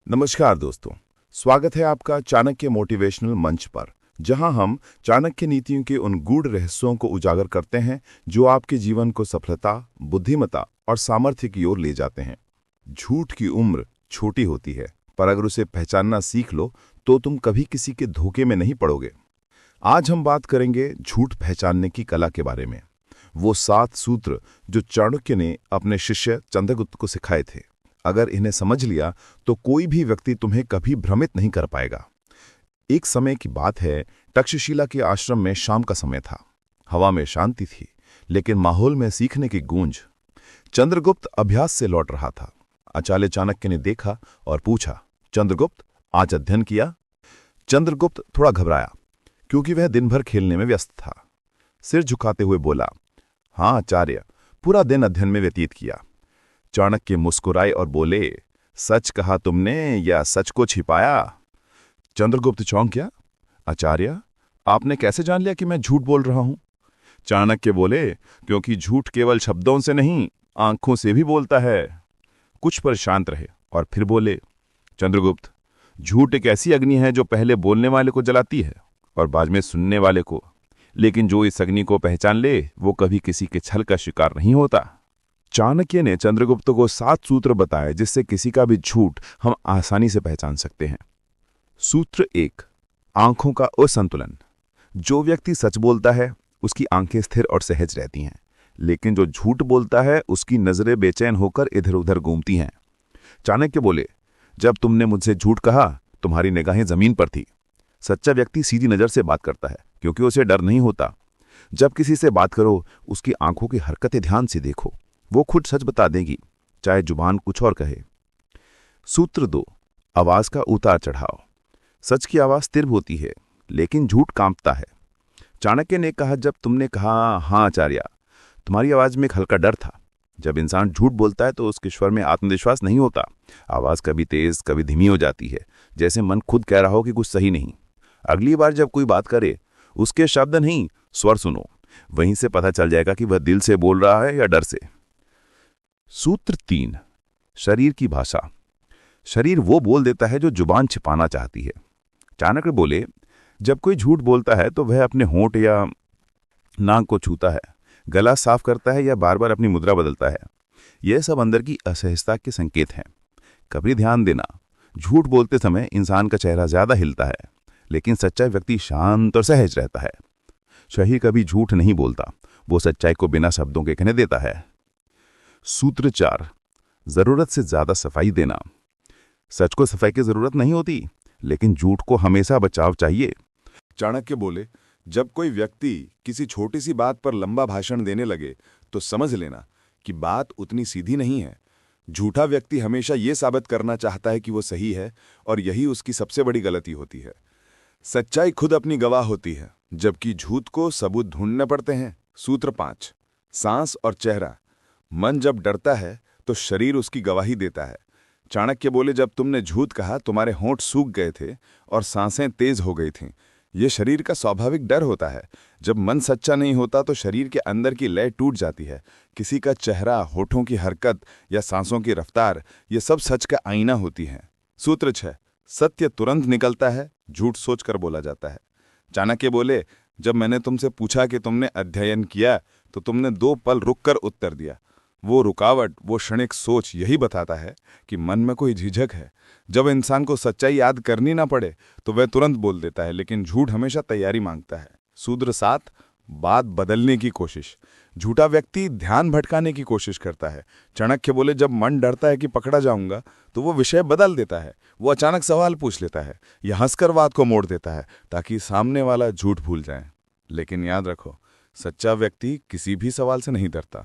नमस्कार दोस्तों, स्वागत है आपका चाणक्य मोटिवेशनल मंच पर, जहां हम चाणक्य नीतियों के उन गूढ़ रहस्यों को उजागर करते हैं जो आपके जीवन को सफलता, बुद्धिमत्ता और सामर्थ्य की ओर ले जाते हैं। झूठ की उम्र छोटी होती है, पर अगर उसे पहचानना सीख लो तो तुम कभी किसी के धोखे में नहीं पड़ोगे। आज हम बात करेंगे झूठ पहचानने की कला के बारे में। वो 7 सूत्र जो चाणक्य ने अपने शिष्य चंद्रगुप्त को सिखाए थे। अगर इन्हें समझ लिया तो कोई भी व्यक्ति तुम्हें कभी भ्रमित नहीं कर पाएगा। एक समय की बात है, तक्षशिला के आश्रम में शाम का समय था। हवा में शांति थी, लेकिन माहौल में सीखने की गूंज। चंद्रगुप्त अभ्यास से लौट रहा था। आचार्य चाणक्य ने देखा और पूछा, चंद्रगुप्त, आज अध्ययन किया? चंद्रगुप्त थोड़ा घबराया, क्योंकि वह दिन भर खेलने में व्यस्त था। सिर झुकाते हुए बोला, हाँ आचार्य, पूरा दिन अध्ययन में व्यतीत किया। चाणक्य मुस्कुराए और बोले, सच कहा तुमने या सच को छिपाया? चंद्रगुप्त चौंक गया। आचार्य, आपने कैसे जान लिया कि मैं झूठ बोल रहा हूं? चाणक्य बोले, क्योंकि झूठ केवल शब्दों से नहीं, आंखों से भी बोलता है। कुछ पर शांत रहे और फिर बोले, चंद्रगुप्त, झूठ एक ऐसी अग्नि है जो पहले बोलने वाले को जलाती है और बाद में सुनने वाले को, लेकिन जो इस अग्नि को पहचान ले वो कभी किसी के छल का शिकार नहीं होता। चाणक्य ने चंद्रगुप्त को 7 सूत्र बताए जिससे किसी का भी झूठ हम आसानी से पहचान सकते हैं। सूत्र 1, आंखों का असंतुलन। जो व्यक्ति सच बोलता है उसकी आंखें स्थिर और सहज रहती हैं, लेकिन जो झूठ बोलता है उसकी नजरें बेचैन होकर इधर उधर घूमती हैं। चाणक्य बोले, जब तुमने मुझसे झूठ कहा तुम्हारी निगाहें जमीन पर थी। सच्चा व्यक्ति सीधी नजर से बात करता है क्योंकि उसे डर नहीं होता। जब किसी से बात करो उसकी आंखों की हरकतें ध्यान से देखो, वो खुद सच बता देगी, चाहे जुबान कुछ और कहे। सूत्र 2, आवाज का उतार चढ़ाव। सच की आवाज स्थिर होती है, लेकिन झूठ कांपता है। चाणक्य ने कहा, जब तुमने कहा हाँ आचार्य, तुम्हारी आवाज में एक हल्का डर था। जब इंसान झूठ बोलता है तो उसके स्वर में आत्मविश्वास नहीं होता। आवाज कभी तेज कभी धीमी हो जाती है, जैसे मन खुद कह रहा हो कि कुछ सही नहीं। अगली बार जब कोई बात करे, उसके शब्द नहीं स्वर सुनो, वहीं से पता चल जाएगा कि वह दिल से बोल रहा है या डर से। सूत्र 3, शरीर की भाषा। शरीर वो बोल देता है जो जुबान छिपाना चाहती है। चाणक्य बोले, जब कोई झूठ बोलता है तो वह अपने होंठ या नाक को छूता है, गला साफ करता है या बार बार अपनी मुद्रा बदलता है। यह सब अंदर की असहजता के संकेत हैं। कभी ध्यान देना, झूठ बोलते समय इंसान का चेहरा ज्यादा हिलता है, लेकिन सच्चा व्यक्ति शांत और सहज रहता है। शरीर कभी झूठ नहीं बोलता, वो सच्चाई को बिना शब्दों के कहने देता है। सूत्र 4, जरूरत से ज्यादा सफाई देना। सच को सफाई की जरूरत नहीं होती, लेकिन झूठ को हमेशा बचाव चाहिए। चाणक्य बोले, जब कोई व्यक्ति किसी छोटी सी बात पर लंबा भाषण देने लगे तो समझ लेना कि बात उतनी सीधी नहीं है। झूठा व्यक्ति हमेशा ये साबित करना चाहता है कि वो सही है, और यही उसकी सबसे बड़ी गलती होती है। सच्चाई खुद अपनी गवाह होती है, जबकि झूठ को सबूत ढूंढने पड़ते हैं। सूत्र 5, सांस और चेहरा। मन जब डरता है तो शरीर उसकी गवाही देता है। चाणक्य बोले, जब तुमने झूठ कहा तुम्हारे होंठ सूख गए थे और सांसें तेज हो गई थीं। ये शरीर का स्वाभाविक डर होता है। जब मन सच्चा नहीं होता तो शरीर के अंदर की लय टूट जाती है। किसी का चेहरा, होठों की हरकत या सांसों की रफ्तार, ये सब सच का आईना होती हैं। सूत्र 6, सत्य तुरंत निकलता है, झूठ सोचकर बोला जाता है। चाणक्य बोले, जब मैंने तुमसे पूछा कि तुमने अध्ययन किया तो तुमने 2 पल रुककर उत्तर दिया। वो रुकावट, वो क्षणिक सोच यही बताता है कि मन में कोई झिझक है। जब इंसान को सच्चाई याद करनी ना पड़े तो वह तुरंत बोल देता है, लेकिन झूठ हमेशा तैयारी मांगता है। सूत्र 7, बात बदलने की कोशिश। झूठा व्यक्ति ध्यान भटकाने की कोशिश करता है। चाणक्य बोले, जब मन डरता है कि पकड़ा जाऊंगा तो वो विषय बदल देता है। वो अचानक सवाल पूछ लेता है या हंसकर बात को मोड़ देता है ताकि सामने वाला झूठ भूल जाए। लेकिन याद रखो, सच्चा व्यक्ति किसी भी सवाल से नहीं डरता,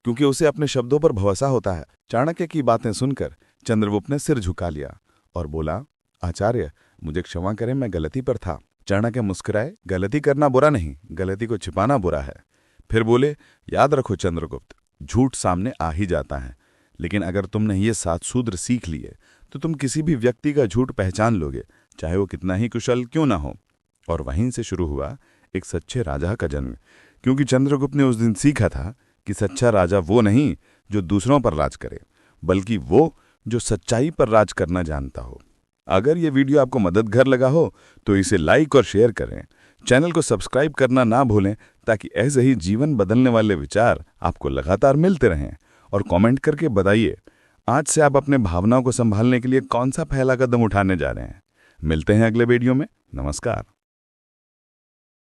क्योंकि उसे अपने शब्दों पर भरोसा होता है। चाणक्य की बातें सुनकर चंद्रगुप्त ने सिर झुका लिया और बोला, आचार्य, मुझे क्षमा करें, मैं गलती पर था। चाणक्य मुस्कुराए, गलती करना बुरा नहीं, गलती को छिपाना बुरा है। फिर बोले, याद रखो चंद्रगुप्त, झूठ सामने आ ही जाता है, लेकिन अगर तुमने ये 7 सूत्र सीख लिए तो तुम किसी भी व्यक्ति का झूठ पहचान लोगे, चाहे वो कितना ही कुशल क्यों ना हो। और वहीं से शुरू हुआ एक सच्चे राजा का जन्म, क्योंकि चंद्रगुप्त ने उस दिन सीखा था कि सच्चा राजा वो नहीं जो दूसरों पर राज करे, बल्कि वो जो सच्चाई पर राज करना जानता हो। अगर ये वीडियो आपको मददगार लगा हो तो इसे लाइक और शेयर करें। चैनल को सब्सक्राइब करना ना भूलें ताकि ऐसे ही जीवन बदलने वाले विचार आपको लगातार मिलते रहें। और कमेंट करके बताइए आज से आप अपने भावनाओं को संभालने के लिए कौन सा पहला कदम उठाने जा रहे हैं। मिलते हैं अगले वीडियो में। नमस्कार।